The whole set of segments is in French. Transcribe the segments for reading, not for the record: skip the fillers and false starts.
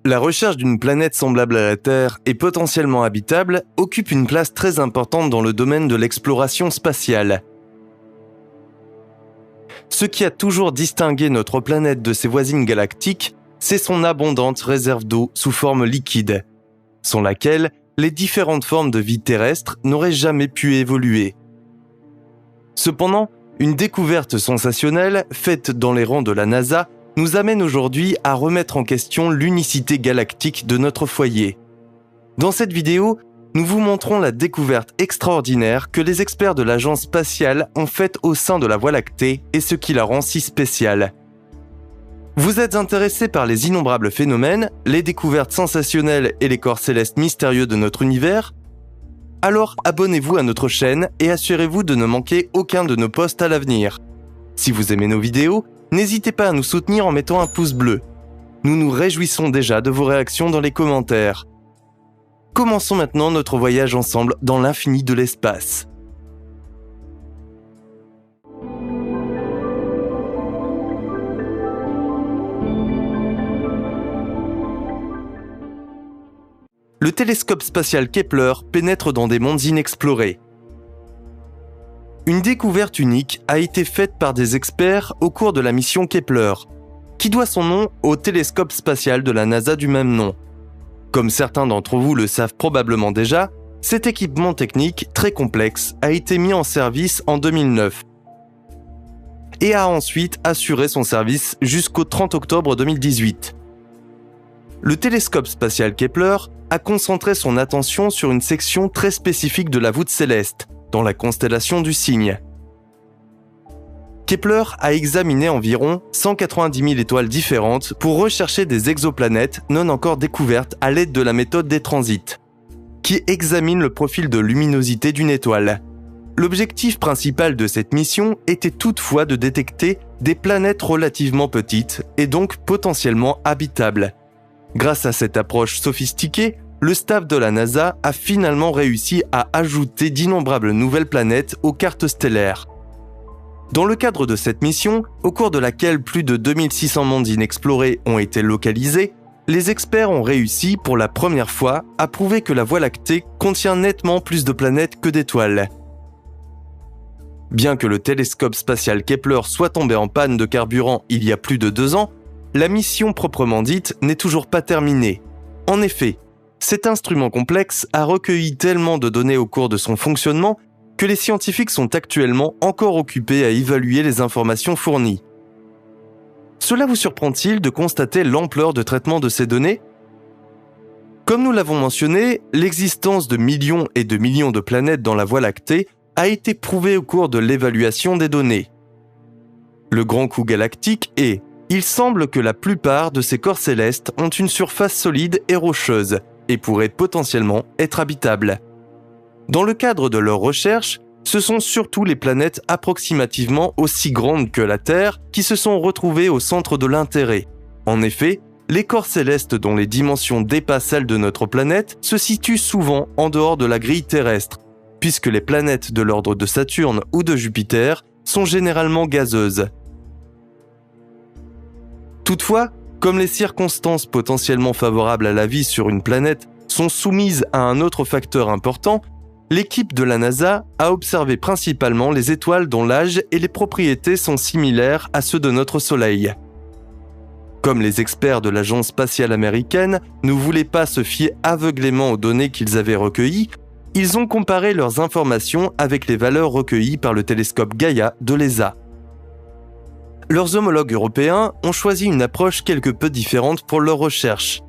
La recherche d'une planète semblable à la Terre et potentiellement habitable occupe une place très importante dans le domaine de l'exploration spatiale. Ce qui a toujours distingué notre planète de ses voisines galactiques, c'est son abondante réserve d'eau sous forme liquide, sans laquelle les différentes formes de vie terrestre n'auraient jamais pu évoluer. Cependant, une découverte sensationnelle faite dans les rangs de la NASA nous amène aujourd'hui à remettre en question l'unicité galactique de notre foyer. Dans cette vidéo, nous vous montrons la découverte extraordinaire que les experts de l'agence spatiale ont faite au sein de la Voie lactée et ce qui la rend si spéciale. Vous êtes intéressé par les innombrables phénomènes, les découvertes sensationnelles et les corps célestes mystérieux de notre univers ? Alors abonnez-vous à notre chaîne et assurez-vous de ne manquer aucun de nos posts à l'avenir. Si vous aimez nos vidéos, n'hésitez pas à nous soutenir en mettant un pouce bleu. Nous nous réjouissons déjà de vos réactions dans les commentaires. Commençons maintenant notre voyage ensemble dans l'infini de l'espace. Le télescope spatial Kepler pénètre dans des mondes inexplorés. Une découverte unique a été faite par des experts au cours de la mission Kepler, qui doit son nom au télescope spatial de la NASA du même nom. Comme certains d'entre vous le savent probablement déjà, cet équipement technique très complexe a été mis en service en 2009 et a ensuite assuré son service jusqu'au 30 octobre 2018. Le télescope spatial Kepler a concentré son attention sur une section très spécifique de la voûte céleste, dans la constellation du Cygne. Kepler a examiné environ 190 000 étoiles différentes pour rechercher des exoplanètes non encore découvertes à l'aide de la méthode des transits, qui examine le profil de luminosité d'une étoile. L'objectif principal de cette mission était toutefois de détecter des planètes relativement petites et donc potentiellement habitables. Grâce à cette approche sophistiquée, le staff de la NASA a finalement réussi à ajouter d'innombrables nouvelles planètes aux cartes stellaires. Dans le cadre de cette mission, au cours de laquelle plus de 2600 mondes inexplorés ont été localisés, les experts ont réussi pour la première fois à prouver que la Voie lactée contient nettement plus de planètes que d'étoiles. Bien que le télescope spatial Kepler soit tombé en panne de carburant il y a plus de 2 ans, la mission proprement dite n'est toujours pas terminée. En effet, cet instrument complexe a recueilli tellement de données au cours de son fonctionnement que les scientifiques sont actuellement encore occupés à évaluer les informations fournies. Cela vous surprend-il de constater l'ampleur de traitement de ces données ? Comme nous l'avons mentionné, l'existence de millions et de millions de planètes dans la Voie lactée a été prouvée au cours de l'évaluation des données. Le grand coup galactique est: il semble que la plupart de ces corps célestes ont une surface solide et rocheuse et pourraient potentiellement être habitables. Dans le cadre de leurs recherches, ce sont surtout les planètes approximativement aussi grandes que la Terre qui se sont retrouvées au centre de l'intérêt. En effet, les corps célestes dont les dimensions dépassent celles de notre planète se situent souvent en dehors de la grille terrestre, puisque les planètes de l'ordre de Saturne ou de Jupiter sont généralement gazeuses. Toutefois, comme les circonstances potentiellement favorables à la vie sur une planète sont soumises à un autre facteur important, l'équipe de la NASA a observé principalement les étoiles dont l'âge et les propriétés sont similaires à ceux de notre Soleil. Comme les experts de l'agence spatiale américaine ne voulaient pas se fier aveuglément aux données qu'ils avaient recueillies, ils ont comparé leurs informations avec les valeurs recueillies par le télescope Gaia de l'ESA. Leurs homologues européens ont choisi une approche quelque peu différente pour leurs recherches.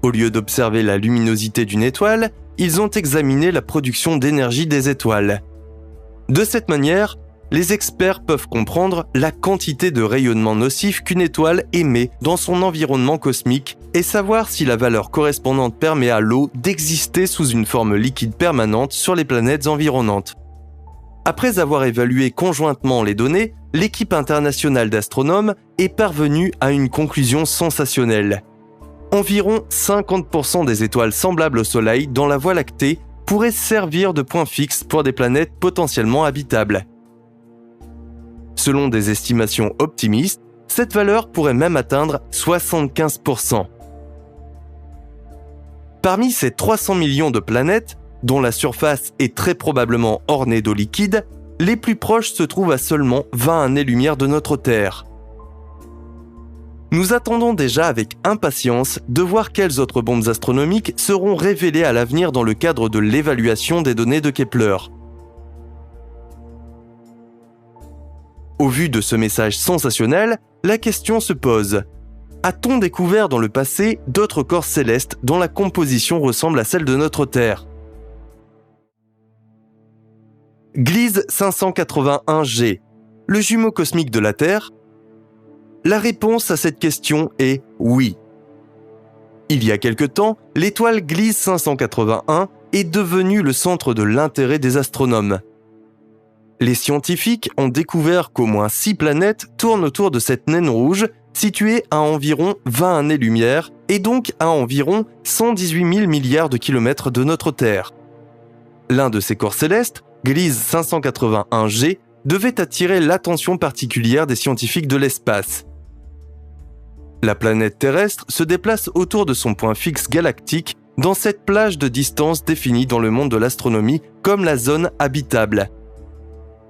Au lieu d'observer la luminosité d'une étoile, ils ont examiné la production d'énergie des étoiles. De cette manière, les experts peuvent comprendre la quantité de rayonnement nocif qu'une étoile émet dans son environnement cosmique et savoir si la valeur correspondante permet à l'eau d'exister sous une forme liquide permanente sur les planètes environnantes. Après avoir évalué conjointement les données, l'équipe internationale d'astronomes est parvenue à une conclusion sensationnelle. Environ 50% des étoiles semblables au Soleil dans la Voie lactée pourraient servir de point fixe pour des planètes potentiellement habitables. Selon des estimations optimistes, cette valeur pourrait même atteindre 75%. Parmi ces 300 millions de planètes, dont la surface est très probablement ornée d'eau liquide, les plus proches se trouvent à seulement 20 années-lumière de notre Terre. Nous attendons déjà avec impatience de voir quelles autres bombes astronomiques seront révélées à l'avenir dans le cadre de l'évaluation des données de Kepler. Au vu de ce message sensationnel, la question se pose. A-t-on découvert dans le passé d'autres corps célestes dont la composition ressemble à celle de notre Terre ? Gliese 581G, le jumeau cosmique de la Terre ? La réponse à cette question est oui. Il y a quelque temps, l'étoile Gliese 581 est devenue le centre de l'intérêt des astronomes. Les scientifiques ont découvert qu'au moins 6 planètes tournent autour de cette naine rouge située à environ 20 années-lumière et donc à environ 118 000 milliards de kilomètres de notre Terre. L'un de ces corps célestes, Gliese 581G, devait attirer l'attention particulière des scientifiques de l'espace. La planète terrestre se déplace autour de son point fixe galactique dans cette plage de distance définie dans le monde de l'astronomie comme la zone habitable.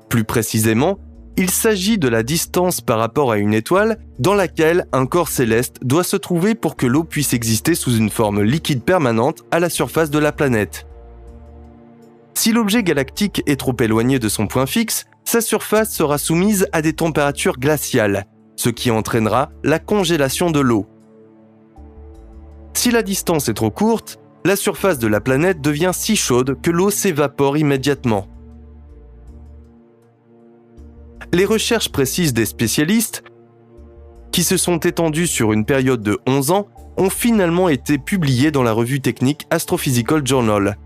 Plus précisément, il s'agit de la distance par rapport à une étoile dans laquelle un corps céleste doit se trouver pour que l'eau puisse exister sous une forme liquide permanente à la surface de la planète. Si l'objet galactique est trop éloigné de son point fixe, sa surface sera soumise à des températures glaciales, ce qui entraînera la congélation de l'eau. Si la distance est trop courte, la surface de la planète devient si chaude que l'eau s'évapore immédiatement. Les recherches précises des spécialistes, qui se sont étendues sur une période de 11 ans, ont finalement été publiées dans la revue technique Astrophysical Journal.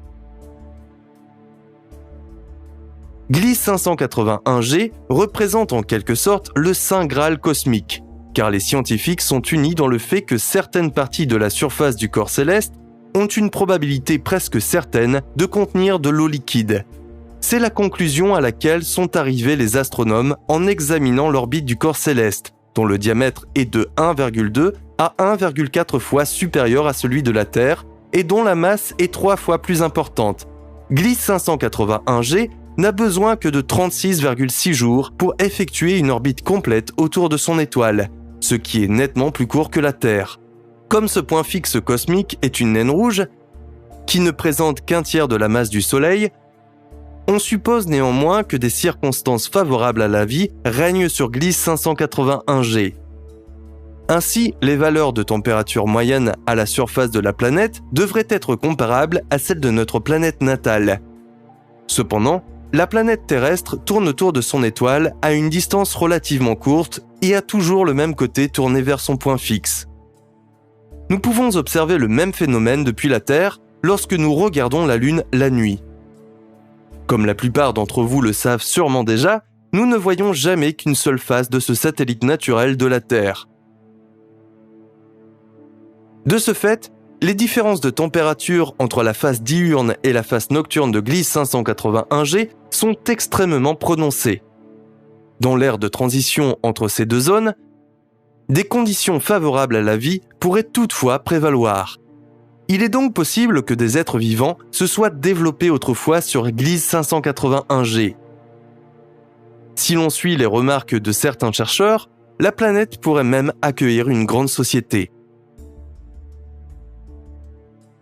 Gliese 581G représente en quelque sorte le Saint Graal cosmique, car les scientifiques sont unis dans le fait que certaines parties de la surface du corps céleste ont une probabilité presque certaine de contenir de l'eau liquide. C'est la conclusion à laquelle sont arrivés les astronomes en examinant l'orbite du corps céleste, dont le diamètre est de 1,2 à 1,4 fois supérieur à celui de la Terre et dont la masse est 3 fois plus importante. Gliese 581G n'a besoin que de 36,6 jours pour effectuer une orbite complète autour de son étoile, ce qui est nettement plus court que la Terre. Comme ce point fixe cosmique est une naine rouge, qui ne présente qu'un tiers de la masse du Soleil, on suppose néanmoins que des circonstances favorables à la vie règnent sur Gliese 581G. Ainsi, les valeurs de température moyenne à la surface de la planète devraient être comparables à celles de notre planète natale. Cependant, la planète terrestre tourne autour de son étoile à une distance relativement courte et a toujours le même côté tourné vers son point fixe. Nous pouvons observer le même phénomène depuis la Terre lorsque nous regardons la Lune la nuit. Comme la plupart d'entre vous le savent sûrement déjà, nous ne voyons jamais qu'une seule face de ce satellite naturel de la Terre. De ce fait, les différences de température entre la face diurne et la face nocturne de Gliese 581G sont extrêmement prononcées. Dans l'ère de transition entre ces deux zones, des conditions favorables à la vie pourraient toutefois prévaloir. Il est donc possible que des êtres vivants se soient développés autrefois sur Gliese 581G. Si l'on suit les remarques de certains chercheurs, la planète pourrait même accueillir une grande société.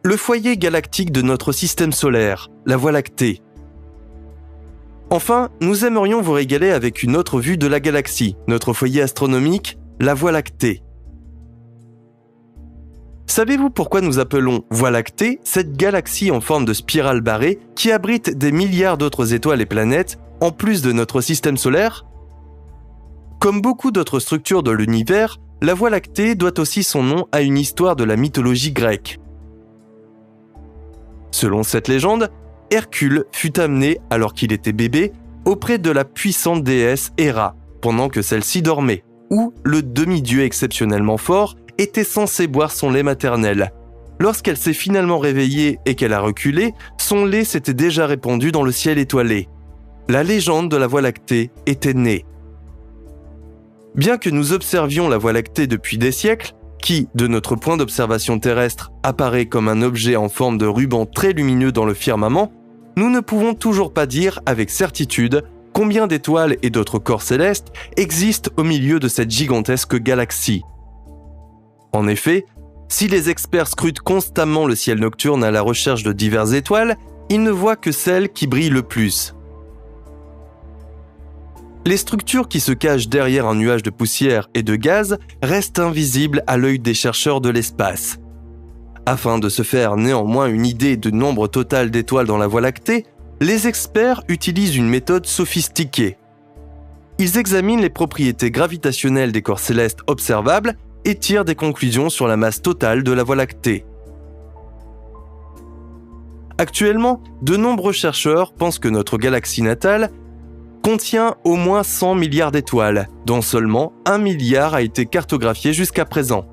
Le foyer galactique de notre système solaire, la Voie lactée. Enfin, nous aimerions vous régaler avec une autre vue de la galaxie, notre foyer astronomique, la Voie lactée. Savez-vous pourquoi nous appelons Voie lactée cette galaxie en forme de spirale barrée qui abrite des milliards d'autres étoiles et planètes, en plus de notre système solaire ? Comme beaucoup d'autres structures de l'univers, la Voie lactée doit aussi son nom à une histoire de la mythologie grecque. Selon cette légende, Hercule fut amené, alors qu'il était bébé, auprès de la puissante déesse Héra, pendant que celle-ci dormait, où le demi-dieu exceptionnellement fort était censé boire son lait maternel. Lorsqu'elle s'est finalement réveillée et qu'elle a reculé, son lait s'était déjà répandu dans le ciel étoilé. La légende de la Voie lactée était née. Bien que nous observions la Voie lactée depuis des siècles, qui, de notre point d'observation terrestre, apparaît comme un objet en forme de ruban très lumineux dans le firmament, nous ne pouvons toujours pas dire avec certitude combien d'étoiles et d'autres corps célestes existent au milieu de cette gigantesque galaxie. En effet, si les experts scrutent constamment le ciel nocturne à la recherche de diverses étoiles, ils ne voient que celles qui brillent le plus. Les structures qui se cachent derrière un nuage de poussière et de gaz restent invisibles à l'œil des chercheurs de l'espace. Afin de se faire néanmoins une idée du nombre total d'étoiles dans la Voie lactée, les experts utilisent une méthode sophistiquée. Ils examinent les propriétés gravitationnelles des corps célestes observables et tirent des conclusions sur la masse totale de la Voie lactée. Actuellement, de nombreux chercheurs pensent que notre galaxie natale contient au moins 100 milliards d'étoiles, dont seulement 1 milliard a été cartographié jusqu'à présent.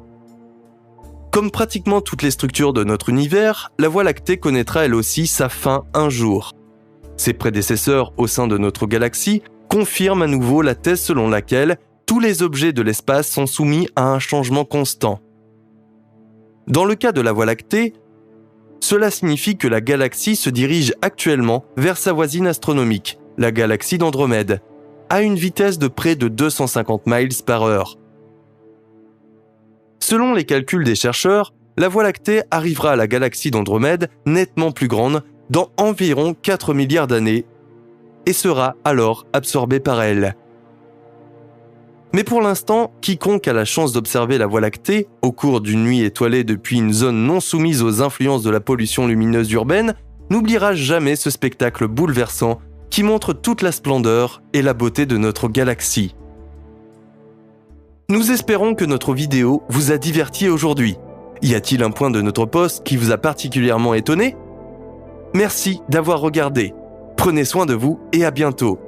Comme pratiquement toutes les structures de notre univers, la Voie lactée connaîtra elle aussi sa fin un jour. Ses prédécesseurs au sein de notre galaxie confirment à nouveau la thèse selon laquelle tous les objets de l'espace sont soumis à un changement constant. Dans le cas de la Voie lactée, cela signifie que la galaxie se dirige actuellement vers sa voisine astronomique, la galaxie d'Andromède, à une vitesse de près de 250 miles par heure. Selon les calculs des chercheurs, la Voie lactée arrivera à la galaxie d'Andromède nettement plus grande dans environ 4 milliards d'années et sera alors absorbée par elle. Mais pour l'instant, quiconque a la chance d'observer la Voie lactée au cours d'une nuit étoilée depuis une zone non soumise aux influences de la pollution lumineuse urbaine n'oubliera jamais ce spectacle bouleversant qui montre toute la splendeur et la beauté de notre galaxie. Nous espérons que notre vidéo vous a diverti aujourd'hui. Y a-t-il un point de notre post qui vous a particulièrement étonné ? Merci d'avoir regardé. Prenez soin de vous et à bientôt.